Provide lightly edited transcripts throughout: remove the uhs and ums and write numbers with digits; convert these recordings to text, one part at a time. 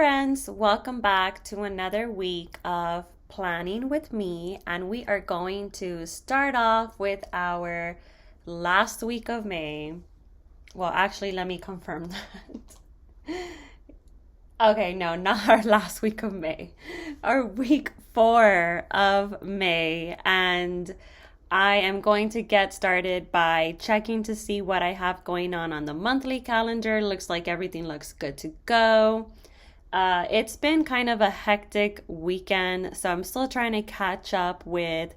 friends, welcome back to another week of planning with me, and we are going to start off with our last week of May. Well, actually, let me confirm that. Okay, no, not our last week of May, our week 4 of May, and I am going to get started by checking to see what I have going on the monthly calendar. Looks like everything looks good to go. It's been kind of a hectic weekend, so I'm still trying to catch up with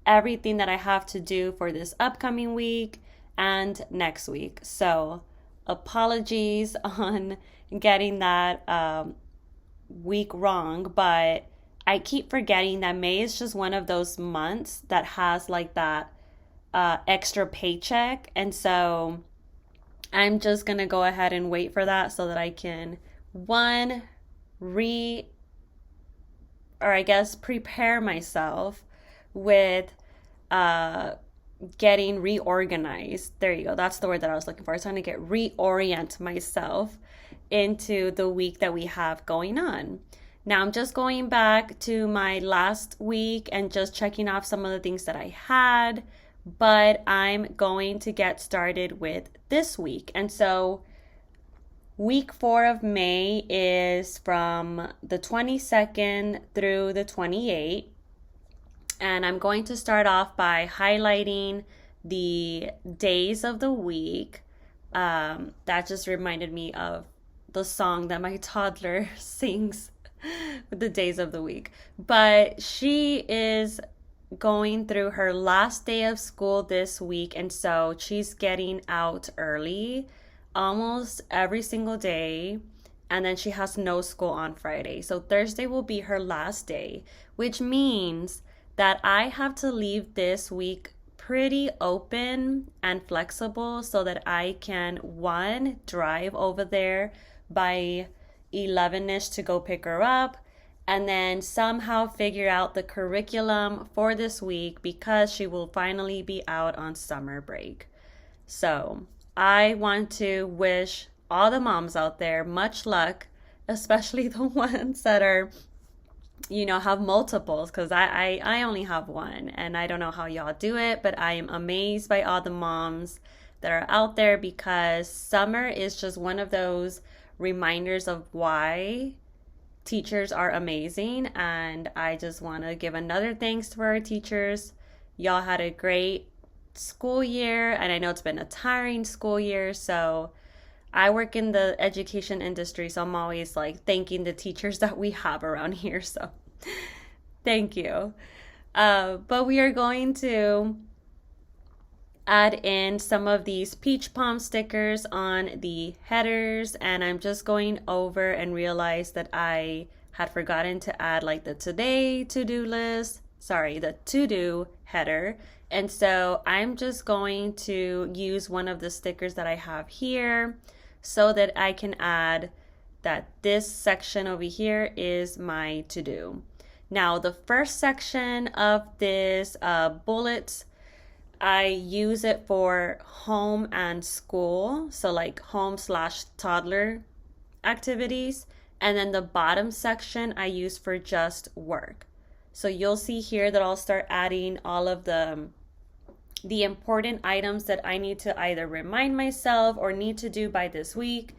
everything that I have to do for this upcoming week and next week. So, apologies on getting that week wrong, but I keep forgetting that May is just one of those months that has like that extra paycheck. And so I'm just going to go ahead and wait for that so that I can, one, re or I guess prepare myself with uh getting reorganized. There you go. That's the word that I was looking for. I was trying to get reorient myself into the week that we have going on. Now I'm just going back to my last week and just checking off some of the things that I had, but I'm going to get started with this week. And so week 4 of May is from the 22nd through the 28th. And I'm going to start off by highlighting the days of the week. That just reminded me of the song that my toddler sings with the days of the week. But she is going through her last day of school this week, and so she's getting out early almost every single day, and then she has no school on Friday. So Thursday will be her last day, which means that I have to leave this week pretty open and flexible so that I can, one, drive over there by 11ish to go pick her up, and then somehow figure out the curriculum for this week because she will finally be out on summer break. So I want to wish all the moms out there much luck, especially the ones that are, have multiples, because I only have one, and I don't know how y'all do it, but I am amazed by all the moms that are out there, because summer is just one of those reminders of why teachers are amazing. And I just want to give another thanks to our teachers. Y'all had a great school year, and I know it's been a tiring school year. So I work in the education industry, so I'm always like thanking the teachers that we have around here. So thank you. But we are going to add in some of these peach palm stickers on the headers, and I'm just going over and realized that I had forgotten to add like the today to-do list, the to-do header. And so I'm just going to use one of the stickers that I have here so that I can add that this section over here is my to-do. Now the first section of this bullets, I use it for home and school, so like home/toddler activities. And then the bottom section I use for just work. So you'll see here that I'll start adding all of the important items that I need to either remind myself or need to do by this week.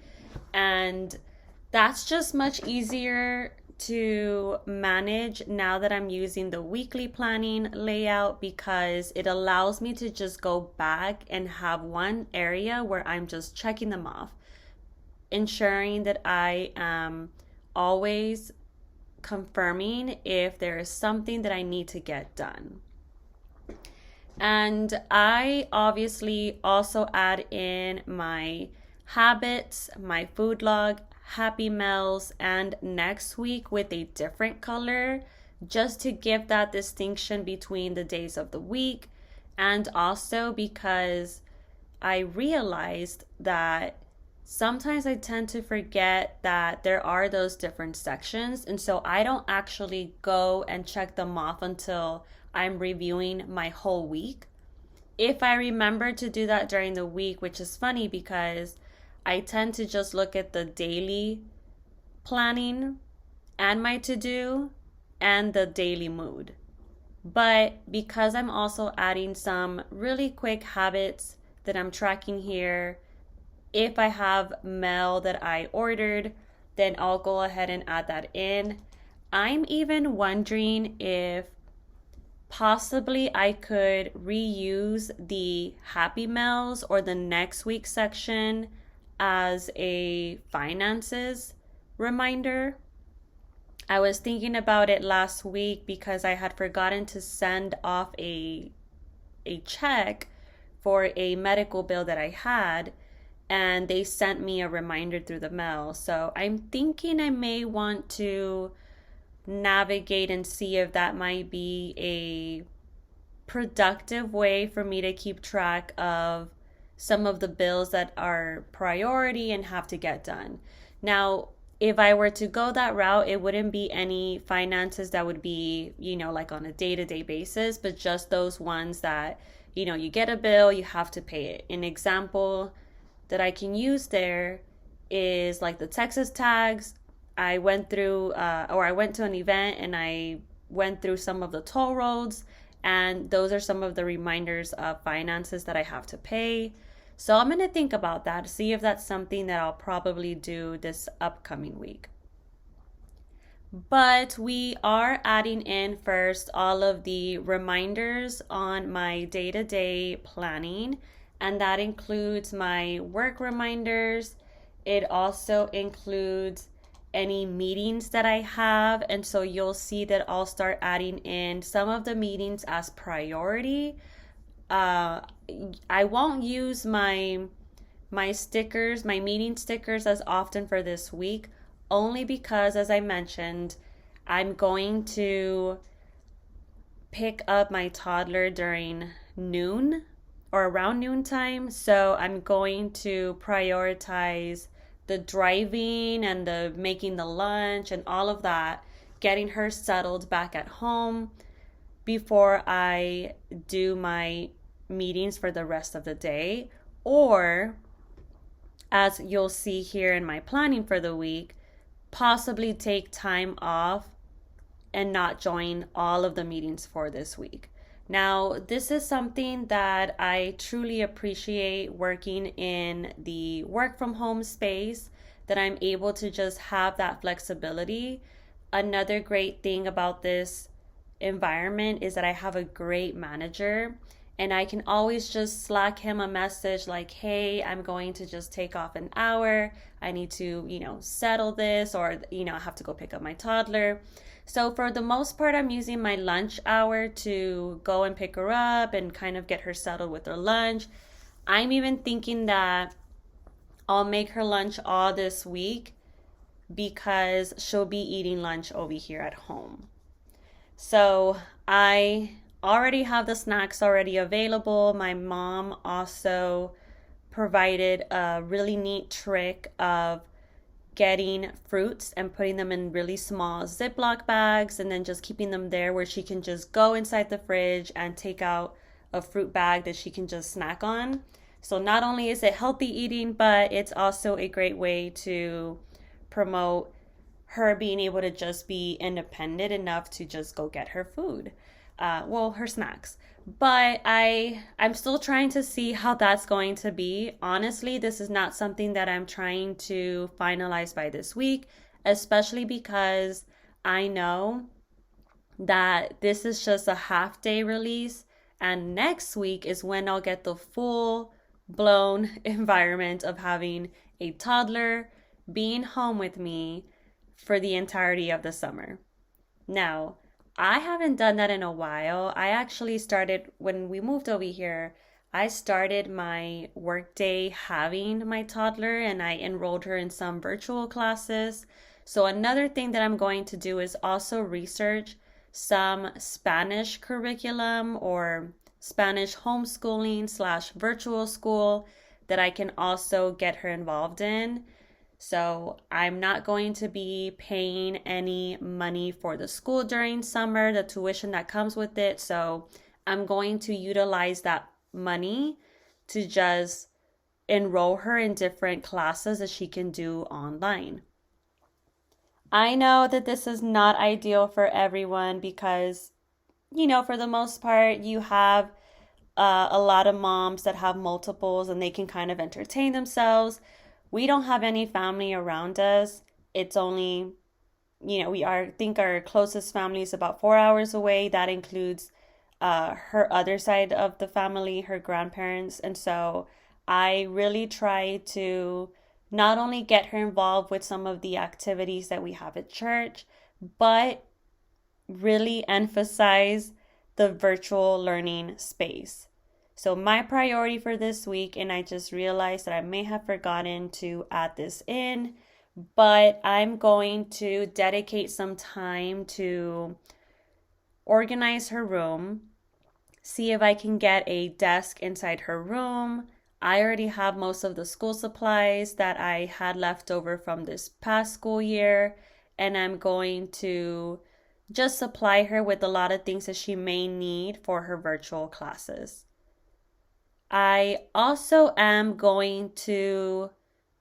And that's just much easier to manage now that I'm using the weekly planning layout, because it allows me to just go back and have one area where I'm just checking them off, ensuring that I am always confirming if there is something that I need to get done. And I obviously also add in my habits, my food log, happy meals, and next week with a different color, just to give that distinction between the days of the week. And also because I realized that sometimes I tend to forget that there are those different sections, and so I don't actually go and check them off until I'm reviewing my whole week. If I remember to do that during the week, which is funny because I tend to just look at the daily planning and my to do and the daily mood. But because I'm also adding some really quick habits that I'm tracking here, if I have mail that I ordered, then I'll go ahead and add that in. I'm even wondering if possibly I could reuse the Happy Mails or the next week section as a finances reminder. I was thinking about it last week because I had forgotten to send off a check for a medical bill that I had, and they sent me a reminder through the mail. So I'm thinking I may want to navigate and see if that might be a productive way for me to keep track of some of the bills that are priority and have to get done. Now, if I were to go that route, it wouldn't be any finances that would be, like on a day to day basis, but just those ones that, you get a bill, you have to pay it. An example that I can use there is like the Texas tags. I went through, or I went to an event and I went through some of the toll roads, and those are some of the reminders of finances that I have to pay. So I'm going to think about that, see if that's something that I'll probably do this upcoming week. But we are adding in first all of the reminders on my day-to-day planning, and that includes my work reminders. It also includes any meetings that I have, and so you'll see that I'll start adding in some of the meetings as priority. I won't use my stickers, my meeting stickers as often for this week, only because, as I mentioned, I'm going to pick up my toddler during noon or around noontime. So I'm going to prioritize the driving and the making the lunch and all of that, getting her settled back at home before I do my meetings for the rest of the day. Or, as you'll see here in my planning for the week, possibly take time off and not join all of the meetings for this week. Now, this is something that I truly appreciate working in the work from home space, that I'm able to just have that flexibility. Another great thing about this environment is that I have a great manager, and I can always just Slack him a message like, hey, I'm going to just take off an hour. I need to, settle this, or, I have to go pick up my toddler. So for the most part, I'm using my lunch hour to go and pick her up and kind of get her settled with her lunch. I'm even thinking that I'll make her lunch all this week because she'll be eating lunch over here at home. So I already have the snacks already available. My mom also provided a really neat trick of getting fruits and putting them in really small Ziploc bags and then just keeping them there, where she can just go inside the fridge and take out a fruit bag that she can just snack on. So not only is it healthy eating, but it's also a great way to promote her being able to just be independent enough to just go get her food. Her snacks. But I'm still trying to see how that's going to be. Honestly, this is not something that I'm trying to finalize by this week, especially because I know that this is just a half day release, and next week is when I'll get the full blown environment of having a toddler being home with me for the entirety of the summer. Now, I haven't done that in a while. I actually started, when we moved over here, I started my workday having my toddler, and I enrolled her in some virtual classes. So another thing that I'm going to do is also research some Spanish curriculum or Spanish homeschooling / virtual school that I can also get her involved in. So I'm not going to be paying any money for the school during summer, the tuition that comes with it. So I'm going to utilize that money to just enroll her in different classes that she can do online. I know that this is not ideal for everyone because, for the most part, you have a lot of moms that have multiples and they can kind of entertain themselves. We don't have any family around us. It's only, I think our closest family is about 4 hours away. That includes her other side of the family, her grandparents. And so I really try to not only get her involved with some of the activities that we have at church, but really emphasize the virtual learning space. So, my priority for this week, and I just realized that I may have forgotten to add this in, but I'm going to dedicate some time to organize her room, see if I can get a desk inside her room. I already have most of the school supplies that I had left over from this past school year, and I'm going to just supply her with a lot of things that she may need for her virtual classes. I also am going to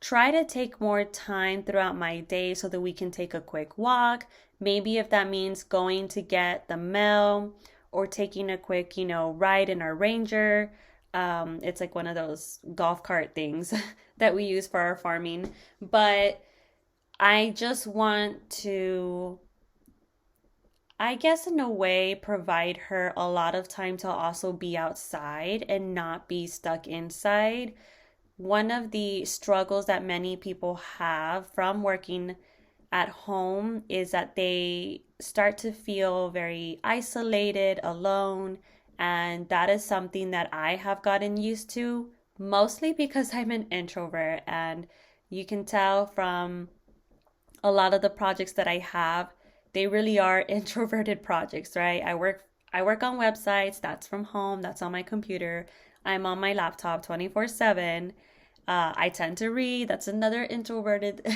try to take more time throughout my day so that we can take a quick walk. Maybe if that means going to get the mail or taking a quick, ride in our Ranger. It's like one of those golf cart things that we use for our farming. But I just want to, I guess, in a way, provide her a lot of time to also be outside and not be stuck inside. One of the struggles that many people have from working at home is that they start to feel very isolated, alone, and that is something that I have gotten used to, mostly because I'm an introvert, and you can tell from a lot of the projects that I have, they really are introverted projects, right? I work on websites, that's from home, that's on my computer. I'm on my laptop 24/7. I tend to read, that's another introverted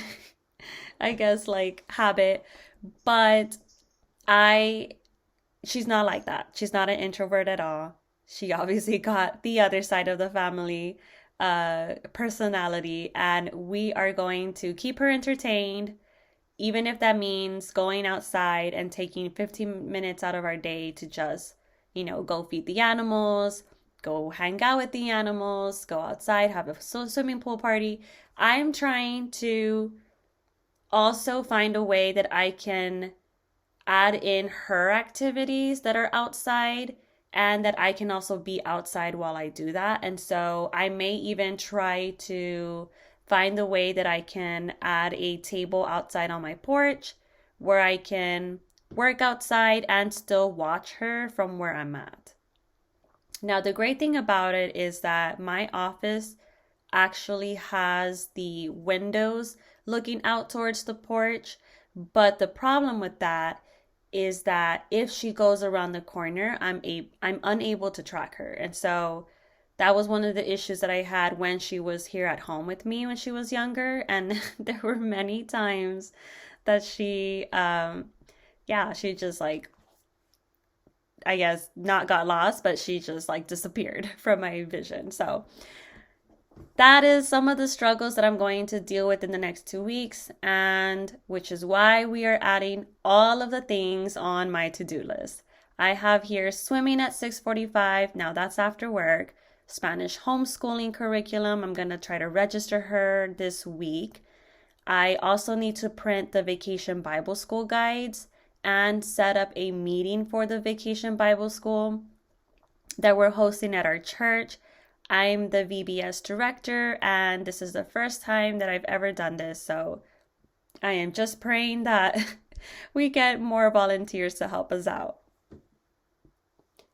I guess like habit, but I she's not like that. She's not an introvert at all. She obviously got the other side of the family personality, and we are going to keep her entertained, even if that means going outside and taking 15 minutes out of our day to just, go feed the animals, go hang out with the animals, go outside, have a swimming pool party. I'm trying to also find a way that I can add in her activities that are outside and that I can also be outside while I do that. And so I may even try to find the way that I can add a table outside on my porch where I can work outside and still watch her from where I'm at. Now, the great thing about it is that my office actually has the windows looking out towards the porch. But the problem with that is that if she goes around the corner, I'm unable to track her. And so that was one of the issues that I had when she was here at home with me when she was younger. And there were many times that she just like, I guess, not got lost, but she just like disappeared from my vision. So that is some of the struggles that I'm going to deal with in the next 2 weeks, and which is why we are adding all of the things on my to-do list. I have here swimming at 6:45. Now that's after work. Spanish homeschooling curriculum. I'm going to try to register her this week. I also need to print the Vacation Bible School guides and set up a meeting for the Vacation Bible School that we're hosting at our church. I'm the VBS director, and this is the first time that I've ever done this, so I am just praying that we get more volunteers to help us out.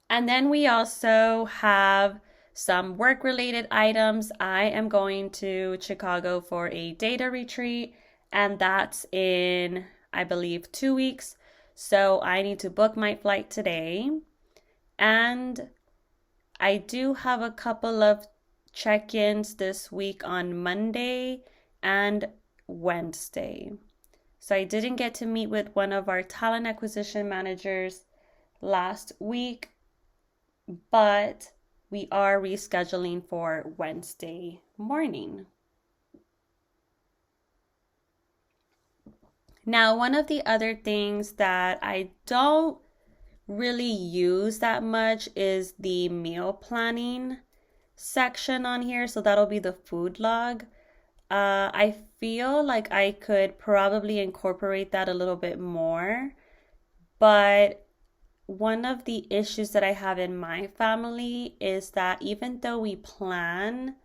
And then we also have some work-related items. I am going to Chicago for a data retreat, and that's in, I believe, 2 weeks. So I need to book my flight today. And I do have a couple of check-ins this week on Monday and Wednesday. So I didn't get to meet with one of our talent acquisition managers last week, but we are rescheduling for Wednesday morning. Now, one of the other things that I don't really use that much is the meal planning section on here. So that'll be the food log. I feel like I could probably incorporate that a little bit more, but one of the issues that I have in my family is that even though we plan,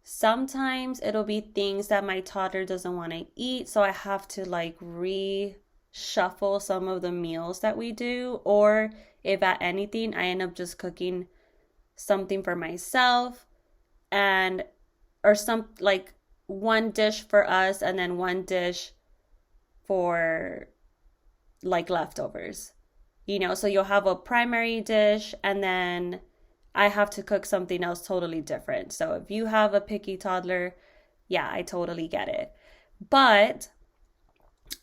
sometimes it'll be things that my toddler doesn't want to eat, so I have to like reshuffle some of the meals that we do, or if at anything, I end up just cooking something for myself and or some like one dish for us and then one dish for like leftovers. So you'll have a primary dish and then I have to cook something else totally different. So if you have a picky toddler, yeah, I totally get it. But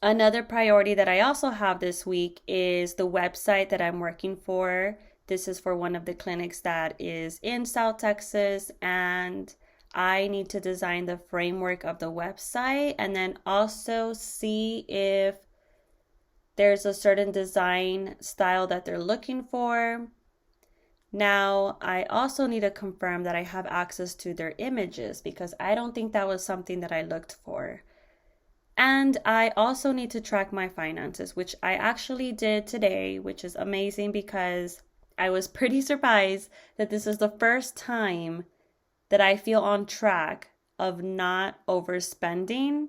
another priority that I also have this week is the website that I'm working for. This is for one of the clinics that is in South Texas, and I need to design the framework of the website and then also see if there's a certain design style that they're looking for. Now, I also need to confirm that I have access to their images because I don't think that was something that I looked for. And I also need to track my finances, which I actually did today, which is amazing because I was pretty surprised that this is the first time that I feel on track of not overspending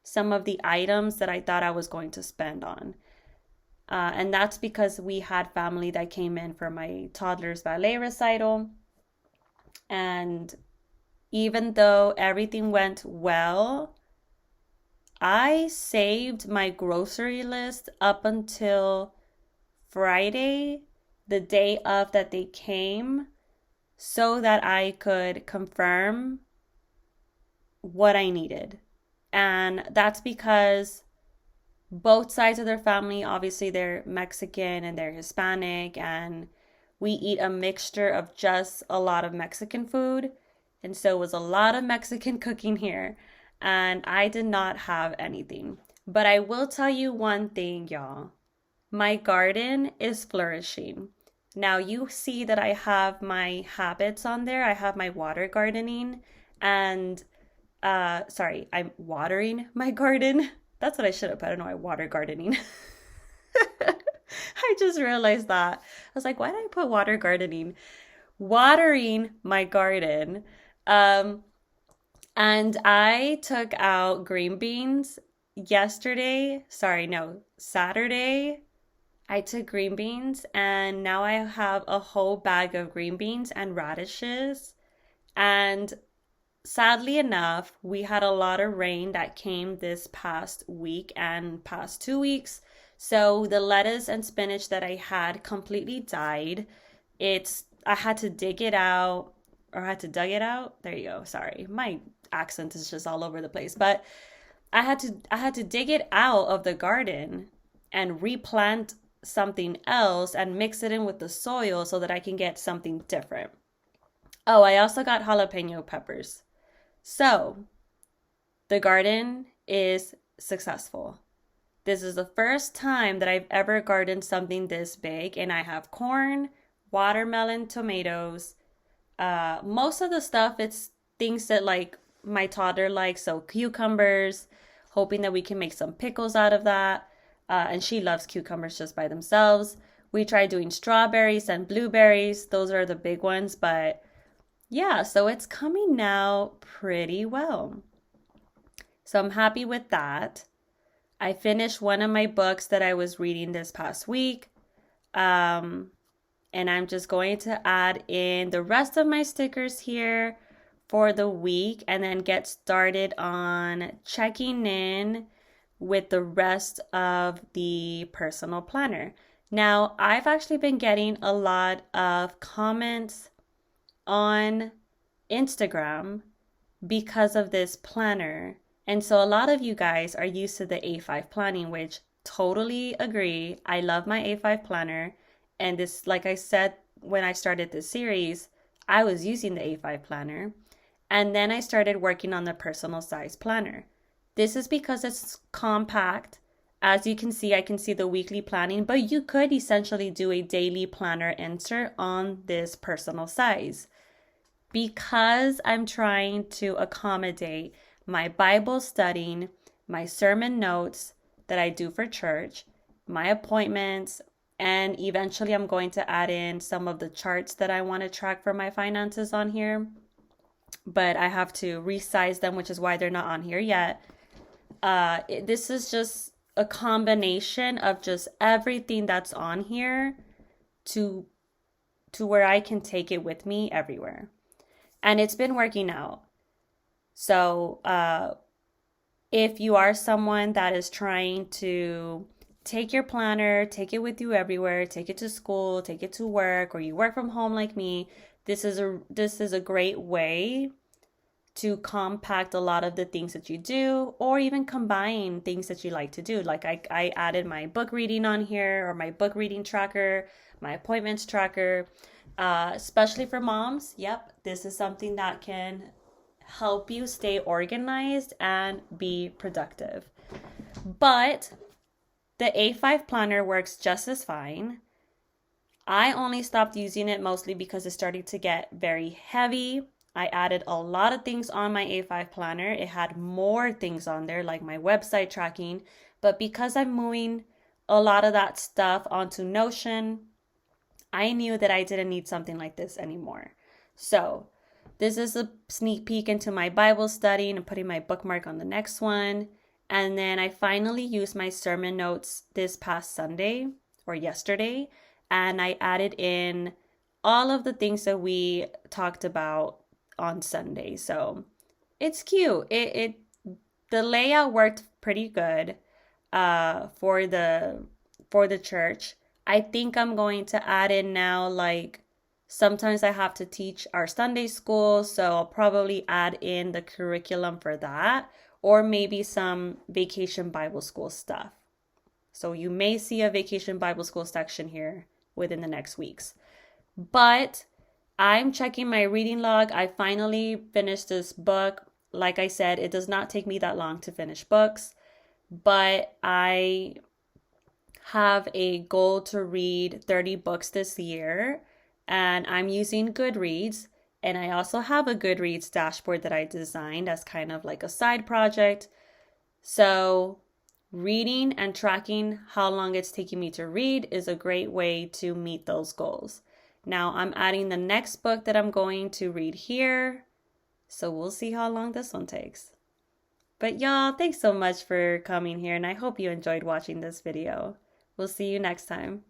some of the items that I thought I was going to spend on. And that's because we had family that came in for my toddler's ballet recital. And even though everything went well, I saved my grocery list up until Friday, the day of that they came, so that I could confirm what I needed. And that's because both sides of their family, obviously they're Mexican and they're Hispanic, and we eat a mixture of just a lot of Mexican food. And so it was a lot of Mexican cooking here, and I did not have anything. But I will tell you one thing, y'all. My garden is flourishing. Now you see that I have my habits on there. I have my water gardening and I'm watering my garden. That's what I should have put. I don't know why water gardening. I just realized that. I was like, why did I put water gardening? Watering my garden. And I took out green beans Saturday. I took green beans and now I have a whole bag of green beans and radishes. And sadly enough, we had a lot of rain that came this past week and past 2 weeks. So the lettuce and spinach that I had completely died. I had to dig it out, or I had to dug it out. There you go. Sorry. My accent is just all over the place. But I had to dig it out of the garden and replant something else and mix it in with the soil so that I can get something different. Oh, I also got jalapeno peppers. So, the garden is successful. This is the first time that I've ever gardened something this big, and I have corn, watermelon, tomatoes. Most of the stuff, it's things that like my toddler likes, so cucumbers, hoping that we can make some pickles out of that. And she loves cucumbers just by themselves. We tried doing strawberries and blueberries. Those are the big ones, but yeah, so it's coming now pretty well. So I'm happy with that. I finished one of my books that I was reading this past week. And I'm just going to add in the rest of my stickers here for the week and then get started on checking in with the rest of the personal planner. Now, I've actually been getting a lot of comments on Instagram because of this planner. And so a lot of you guys are used to the A5 planning, which totally agree. I love my A5 planner. And this, like I said, when I started this series, I was using the A5 planner. And then I started working on the personal size planner. This is because it's compact. As you can see the weekly planning, but you could essentially do a daily planner insert on this personal size. Because I'm trying to accommodate my Bible studying, my sermon notes that I do for church, my appointments, and eventually I'm going to add in some of the charts that I want to track for my finances on here. But I have to resize them, which is why they're not on here yet. This is just a combination of just everything that's on here to where I can take it with me everywhere. And it's been working out. So if you are someone that is trying to take your planner, take it with you everywhere, take it to school, take it to work, or you work from home like me, this is a great way to compact a lot of the things that you do, or even combine things that you like to do. Like I added my book reading on here, or my book reading tracker, my appointments tracker, especially for moms. Yep, this is something that can help you stay organized and be productive. But the A5 planner works just as fine. I only stopped using it mostly because it started to get very heavy. I added a lot of things on my A5 planner. It had more things on there, like my website tracking. But because I'm moving a lot of that stuff onto Notion, I knew that I didn't need something like this anymore. So this is a sneak peek into my Bible study and putting my bookmark on the next one. And then I finally used my sermon notes this past Sunday or yesterday. And I added in all of the things that we talked about on Sunday. So it's cute. The layout worked pretty good for the church. I think I'm going to add in now, like sometimes I have to teach our Sunday school, so I'll probably add in the curriculum for that, or maybe some vacation Bible school stuff. So you may see a vacation Bible school section here within the next weeks. But I'm checking my reading log. I finally finished this book. Like I said, it does not take me that long to finish books, but I have a goal to read 30 books this year, and I'm using Goodreads. And I also have a Goodreads dashboard that I designed as kind of like a side project. So reading and tracking how long it's taking me to read is a great way to meet those goals. Now I'm adding the next book that I'm going to read here. So we'll see how long this one takes. But y'all, thanks so much for coming here, and I hope you enjoyed watching this video. We'll see you next time.